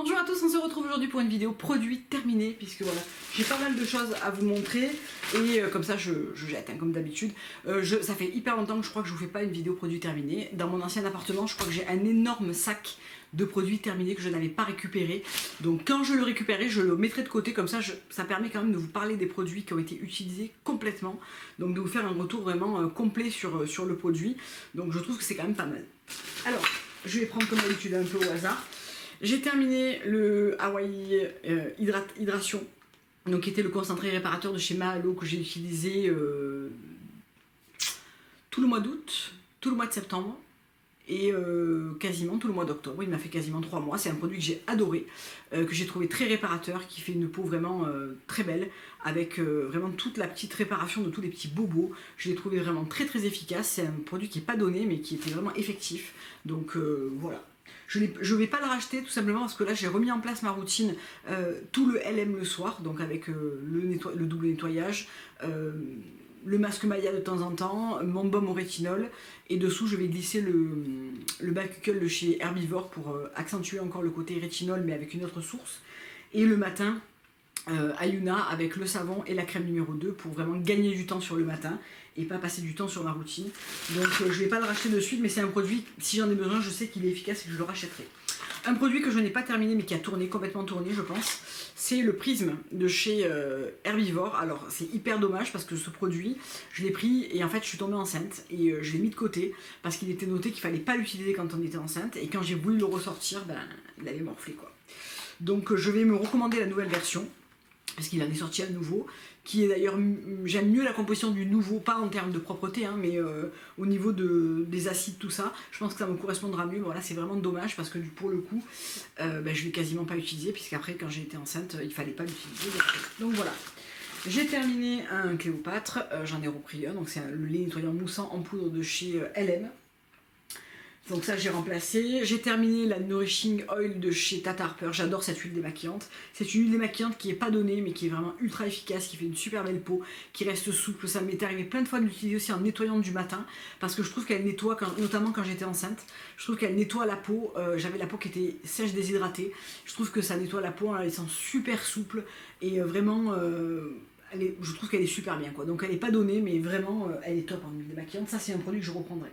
Bonjour à tous, on se retrouve aujourd'hui pour une vidéo produit terminé, puisque voilà, j'ai pas mal de choses à vous montrer et comme ça je jette, hein, comme d'habitude. Ça fait hyper longtemps que je crois que je vous fais pas une vidéo produit terminé. Dans mon ancien appartement, je crois que j'ai un énorme sac de produits terminés que je n'avais pas récupéré. Donc quand je le récupérerai, je le mettrai de côté, comme ça ça permet quand même de vous parler des produits qui ont été utilisés complètement. Donc de vous faire un retour vraiment complet sur le produit. Donc je trouve que c'est quand même pas mal. Alors, je vais prendre comme d'habitude un peu au hasard. J'ai terminé le Hawaii Hydration, donc qui était le concentré réparateur de chez Mahalo que j'ai utilisé tout le mois d'août, tout le mois de septembre et quasiment tout le mois d'octobre. Il m'a fait quasiment 3 mois. C'est un produit que j'ai adoré, que j'ai trouvé très réparateur, qui fait une peau vraiment très belle, avec vraiment toute la petite réparation de tous les petits bobos. Je l'ai trouvé vraiment très très efficace. C'est un produit qui n'est pas donné mais qui était vraiment effectif. Donc voilà. Je ne vais pas le racheter tout simplement parce que là j'ai remis en place ma routine, tout le LM le soir, donc avec le double nettoyage, le masque Maya de temps en temps, mon baume au rétinol, et dessous je vais glisser le Bakuckel de chez Herbivore pour accentuer encore le côté rétinol mais avec une autre source, et le matin Ayuna avec le savon et la crème numéro 2 pour vraiment gagner du temps sur le matin et pas passer du temps sur ma routine. Donc je vais pas le racheter de suite, mais c'est un produit, si j'en ai besoin, je sais qu'il est efficace et que je le rachèterai. Un produit que je n'ai pas terminé mais qui a tourné, complètement tourné je pense, c'est le prisme de chez Herbivore. Alors c'est hyper dommage parce que ce produit, je l'ai pris et en fait je suis tombée enceinte et je l'ai mis de côté parce qu'il était noté qu'il fallait pas l'utiliser quand on était enceinte, et quand j'ai voulu le ressortir, ben, il avait morflé quoi. Donc je vais me recommander la nouvelle version, parce qu'il en est sorti un nouveau, qui est d'ailleurs, j'aime mieux la composition du nouveau, pas en termes de propreté, hein, mais au niveau des acides, tout ça, je pense que ça me correspondra mieux. Voilà, c'est vraiment dommage parce que pour le coup, je l'ai quasiment pas utilisé, puisqu'après quand j'ai été enceinte, il fallait pas l'utiliser. Donc voilà. J'ai terminé un Cléopâtre, j'en ai repris un, donc c'est le lait nettoyant moussant en poudre de chez LM. Donc ça j'ai remplacé. J'ai terminé la Nourishing Oil de chez Tata Harper. J'adore cette huile démaquillante. C'est une huile démaquillante qui n'est pas donnée mais qui est vraiment ultra efficace, qui fait une super belle peau, qui reste souple. Ça m'est arrivé plein de fois de l'utiliser aussi en nettoyant du matin, parce que je trouve qu'elle nettoie, notamment quand j'étais enceinte, je trouve qu'elle nettoie la peau. J'avais la peau qui était sèche, déshydratée. Je trouve que ça nettoie la peau en la laissant super souple et vraiment... je trouve qu'elle est super bien quoi. Donc elle n'est pas donnée mais vraiment elle est top en huile démaquillante. Ça c'est un produit que je reprendrai.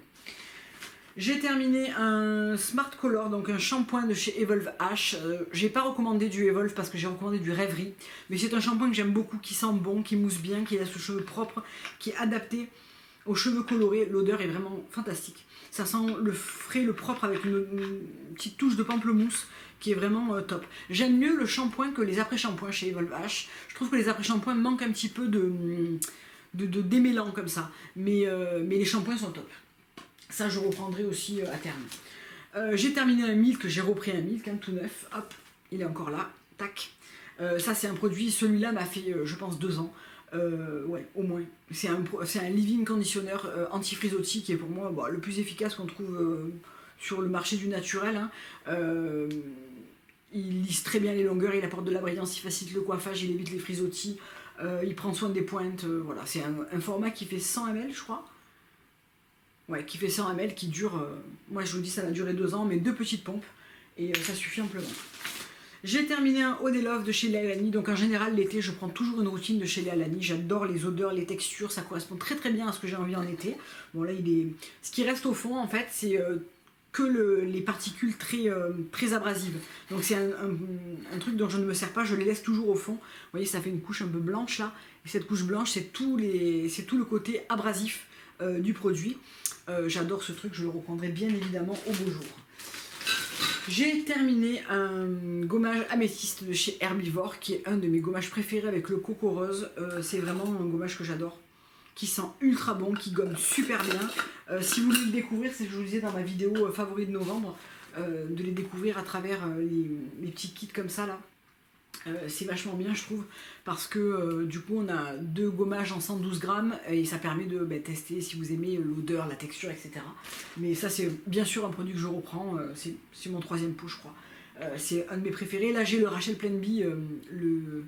J'ai terminé un Smart Color, donc un shampoing de chez Evolve H. J'ai pas recommandé du Evolve parce que j'ai recommandé du Rêverie, mais c'est un shampoing que j'aime beaucoup, qui sent bon, qui mousse bien, qui laisse le cheveu propre, qui est adapté aux cheveux colorés. L'odeur est vraiment fantastique. Ça sent le frais, le propre avec une petite touche de pamplemousse qui est vraiment top. J'aime mieux le shampoing que les après-shampoings chez Evolve H. Je trouve que les après-shampoings manquent un petit peu de démêlant comme ça, mais les shampoings sont top. Ça je reprendrai aussi à terme. J'ai terminé un Milk, j'ai repris un Milk, hein, tout neuf, hop, il est encore là, tac. Ça c'est un produit, celui-là m'a fait je pense 2 ans, ouais au moins. C'est un leave-in conditioner anti-frisottis qui est pour moi le plus efficace qu'on trouve sur le marché du naturel. Hein. Il lisse très bien les longueurs, il apporte de la brillance, il facilite le coiffage, il évite les frisottis, il prend soin des pointes, voilà. C'est un format qui fait 100 ml je crois. Ouais, qui fait 100 ml, qui dure, moi je vous dis ça va durer 2 ans, mais 2 petites pompes, et ça suffit amplement. J'ai terminé un Eau de Love de chez Léa Lani, donc en général l'été je prends toujours une routine de chez Léa Lani, j'adore les odeurs, les textures, ça correspond très très bien à ce que j'ai envie en été. Bon là ce qui reste au fond en fait c'est que les particules très abrasives, donc c'est un truc dont je ne me sers pas, je les laisse toujours au fond. Vous voyez ça fait une couche un peu blanche là, et cette couche blanche c'est tout le côté abrasif du produit. J'adore ce truc, je le reprendrai bien évidemment au beau jour. J'ai terminé un gommage améthyste de chez Herbivore, qui est un de mes gommages préférés avec le coco rose. C'est vraiment un gommage que j'adore, qui sent ultra bon, qui gomme super bien. Si vous voulez le découvrir, c'est ce que je vous disais dans ma vidéo favori de novembre, de les découvrir à travers les petits kits comme ça là. C'est vachement bien je trouve, parce que du coup on a 2 gommages en 112 grammes et ça permet de tester si vous aimez l'odeur, la texture, etc. Mais ça c'est bien sûr un produit que je reprends, c'est mon 3e pot je crois. C'est un de mes préférés. Là j'ai le Rachel Plain Bee, le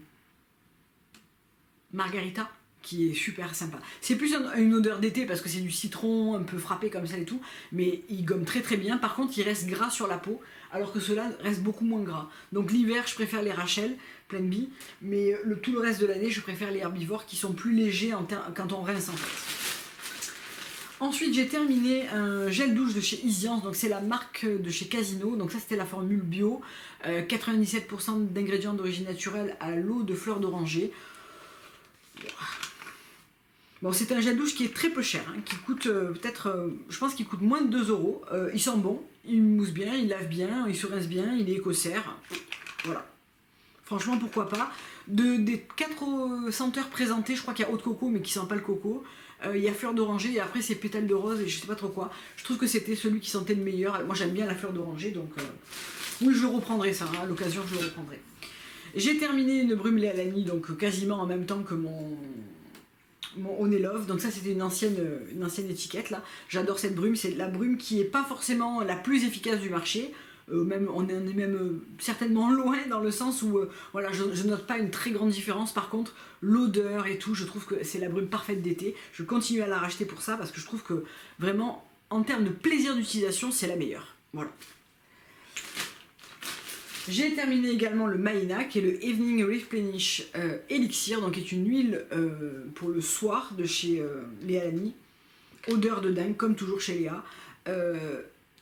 Margarita, qui est super sympa. C'est plus une odeur d'été parce que c'est du citron un peu frappé comme ça et tout, mais il gomme très très bien. Par contre, il reste gras sur la peau, alors que ceux-là restent beaucoup moins gras. Donc l'hiver, je préfère les Rachel Pleine Bee, mais tout le reste de l'année, je préfère les herbivores qui sont plus légers quand on rince en fait. Ensuite, j'ai terminé un gel douche de chez Isiance, donc c'est la marque de chez Casino. Donc ça, c'était la formule bio, 97% d'ingrédients d'origine naturelle à l'eau de fleurs d'oranger. Bon, c'est un gel douche qui est très peu cher, hein, qui coûte je pense qu'il coûte moins de 2 euros. Il sent bon, il mousse bien, il lave bien, il se rince bien, il est écossaire. Voilà. Franchement, pourquoi pas. Des 4 senteurs présentées, je crois qu'il y a eau de coco, mais qui sent pas le coco. Il y a fleur d'oranger et après c'est pétales de rose et je sais pas trop quoi. Je trouve que c'était celui qui sentait le meilleur. Moi j'aime bien la fleur d'oranger, donc oui, je le reprendrai ça, hein, à l'occasion je le reprendrai. J'ai terminé une brume Léalani, donc quasiment en même temps que mon On est Love. Donc ça c'était une ancienne étiquette là. J'adore cette brume, c'est la brume qui est pas forcément la plus efficace du marché. On est même certainement loin dans le sens où voilà, je note pas une très grande différence. Par contre, l'odeur et tout, je trouve que c'est la brume parfaite d'été. Je continue à la racheter pour ça parce que je trouve que vraiment, en termes de plaisir d'utilisation, c'est la meilleure. Voilà. J'ai terminé également le Maïna, qui est le Evening Replenish Elixir, donc qui est une huile pour le soir de chez Léalani. Odeur de dingue, comme toujours chez Léa.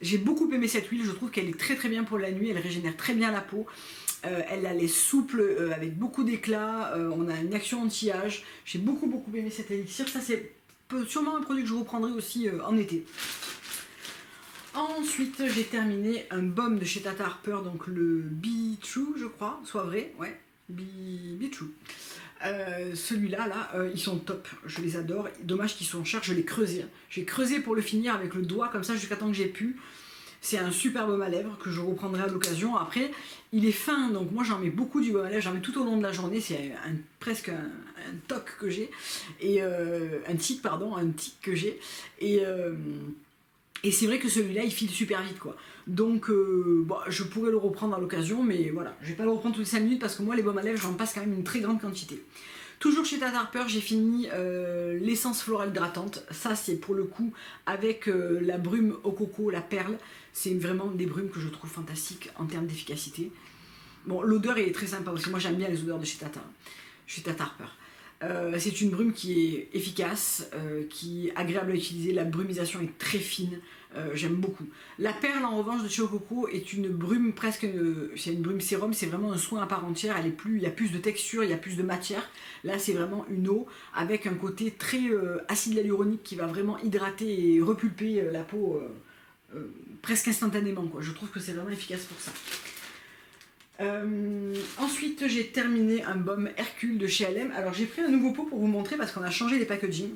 J'ai beaucoup aimé cette huile, je trouve qu'elle est très très bien pour la nuit, elle régénère très bien la peau. Elle est souple, avec beaucoup d'éclat, on a une action anti-âge. J'ai beaucoup aimé cet élixir, ça c'est sûrement un produit que je reprendrai aussi en été. Ensuite, j'ai terminé un baume de chez Tata Harper, donc le Be True, je crois, soit vrai, ouais, Be True. Celui-là, ils sont top, je les adore. Dommage qu'ils sont chers, je l'ai creusé. J'ai creusé pour le finir avec le doigt, comme ça, jusqu'à temps que j'ai pu. C'est un super baume à lèvres que je reprendrai à l'occasion. Après, il est fin, donc moi j'en mets beaucoup du baume à lèvres, j'en mets tout au long de la journée. C'est presque un toc que j'ai, et un tic que j'ai. Et c'est vrai que celui-là, il file super vite, quoi. Donc, bon, je pourrais le reprendre à l'occasion, mais voilà, je vais pas le reprendre toutes les 5 minutes parce que moi, les baumes à lèvres, j'en passe quand même une très grande quantité. Toujours chez Tata Harper, j'ai fini l'essence florale hydratante. Ça, c'est pour le coup avec la brume au coco, la perle. C'est vraiment des brumes que je trouve fantastiques en termes d'efficacité. Bon, l'odeur est très sympa aussi. Moi, j'aime bien les odeurs de chez Tata Harper. C'est une brume qui est efficace, qui est agréable à utiliser. La brumisation est très fine, j'aime beaucoup. La perle en revanche de chez Coco est une brume c'est une brume sérum, c'est vraiment un soin à part entière. Il y a plus de texture, il y a plus de matière. Là c'est vraiment une eau avec un côté très acide hyaluronique qui va vraiment hydrater et repulper la peau presque instantanément, quoi. Je trouve que c'est vraiment efficace pour ça. Ensuite j'ai terminé un baume Hercule de chez LM. Alors j'ai pris un nouveau pot pour vous montrer parce qu'on a changé les packaging.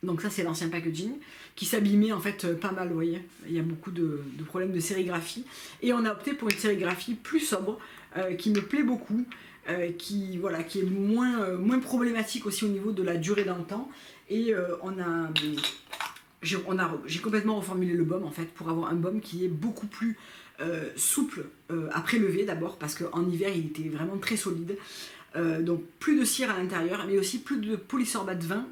Donc ça c'est l'ancien packaging qui s'abîmait en fait pas mal, vous voyez. Il y a beaucoup de problèmes de sérigraphie. Et on a opté pour une sérigraphie plus sobre, qui me plaît beaucoup, qui est moins problématique aussi au niveau de la durée dans le temps. Et j'ai complètement reformulé le baume en fait pour avoir un baume qui est beaucoup plus souple à prélever d'abord parce qu'en hiver il était vraiment très solide. Donc plus de cire à l'intérieur mais aussi plus de polysorbate 20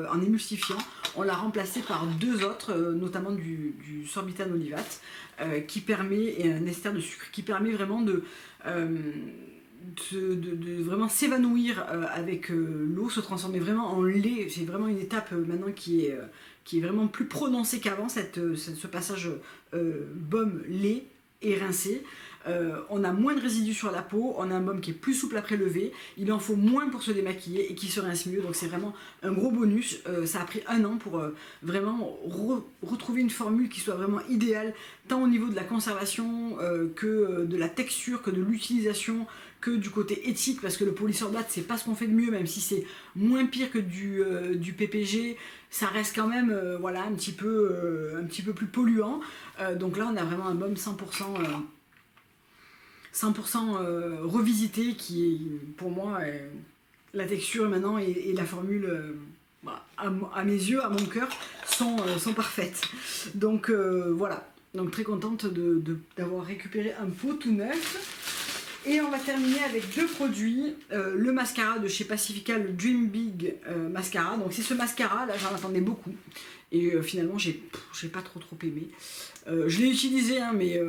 en émulsifiant. On l'a remplacé par 2 autres, notamment du sorbitane olivate et un ester de sucre qui permet vraiment de vraiment s'évanouir avec l'eau, se transformer vraiment en lait. C'est vraiment une étape maintenant qui est vraiment plus prononcée qu'avant, ce passage baume lait et rincé. On a moins de résidus sur la peau, on a un baume qui est plus souple à prélever, il en faut moins pour se démaquiller et qui se rince mieux, donc c'est vraiment un gros bonus. Ça a pris 1 an pour vraiment retrouver une formule qui soit vraiment idéale, tant au niveau de la conservation que de la texture, que de l'utilisation, que du côté éthique, parce que le polysorbate c'est pas ce qu'on fait de mieux, même si c'est moins pire que du PPG, ça reste quand même un petit peu plus polluant. Donc là on a vraiment un baume 100% revisité qui pour moi la texture maintenant et la formule à mes yeux, à mon cœur sont parfaites. Donc voilà, donc très contente d'avoir récupéré un pot tout neuf. Et on va terminer avec deux produits, le mascara de chez Pacifica, le Dream Big mascara. Donc c'est ce mascara, là j'en attendais beaucoup. Et finalement j'ai pas trop aimé. Je l'ai utilisé hein, mais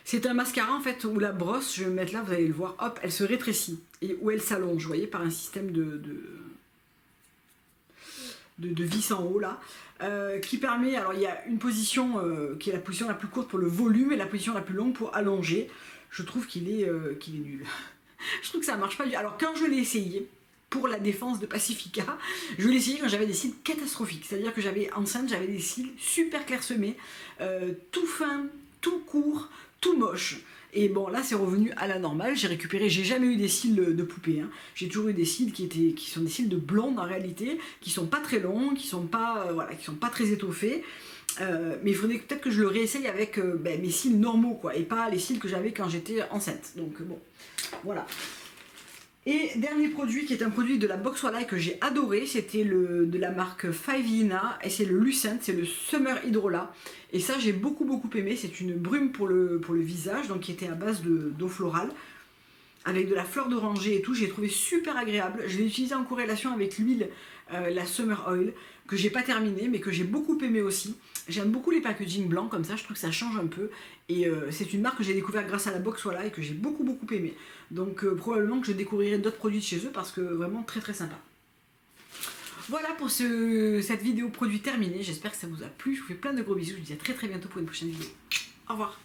c'est un mascara en fait où la brosse, je vais me mettre là, vous allez le voir, hop, elle se rétrécit. Et où elle s'allonge, vous voyez, par un système de vis en haut là. Qui permet, alors il y a une position qui est la position la plus courte pour le volume et la position la plus longue pour allonger. Je trouve qu'il est nul. Je trouve que ça marche pas du tout. Alors quand je l'ai essayé, pour la défense de Pacifica, je l'ai essayé quand j'avais des cils catastrophiques. C'est-à-dire que j'avais enceinte, j'avais des cils super clairsemés, tout fin, tout court, tout moche. Et bon là c'est revenu à la normale, j'ai récupéré, j'ai jamais eu des cils de poupée, hein. J'ai toujours eu des cils qui sont des cils de blonde en réalité, qui sont pas très longs, qui sont pas, voilà, qui sont pas très étoffés. Mais il faudrait peut-être que je le réessaye avec mes cils normaux quoi, et pas les cils que j'avais quand j'étais enceinte. Donc bon, voilà. Et dernier produit qui est un produit de la Boxwala que j'ai adoré, c'était de la marque Faivina et c'est le Lucent, c'est le Summer Hydrolat. Et ça j'ai beaucoup aimé, c'est une brume pour le visage, donc qui était à base d'eau florale, avec de la fleur d'oranger et tout, j'ai trouvé super agréable. Je l'ai utilisé en corrélation avec l'huile, la Summer Oil, que j'ai pas terminée mais que j'ai beaucoup aimé aussi. J'aime beaucoup les packaging blancs comme ça, je trouve que ça change un peu. Et c'est une marque que j'ai découvert grâce à la Boxwala et que j'ai beaucoup aimé. Donc probablement que je découvrirai d'autres produits de chez eux parce que vraiment très sympa. Voilà pour cette vidéo produit terminée, j'espère que ça vous a plu. Je vous fais plein de gros bisous, je vous dis à très bientôt pour une prochaine vidéo. Au revoir.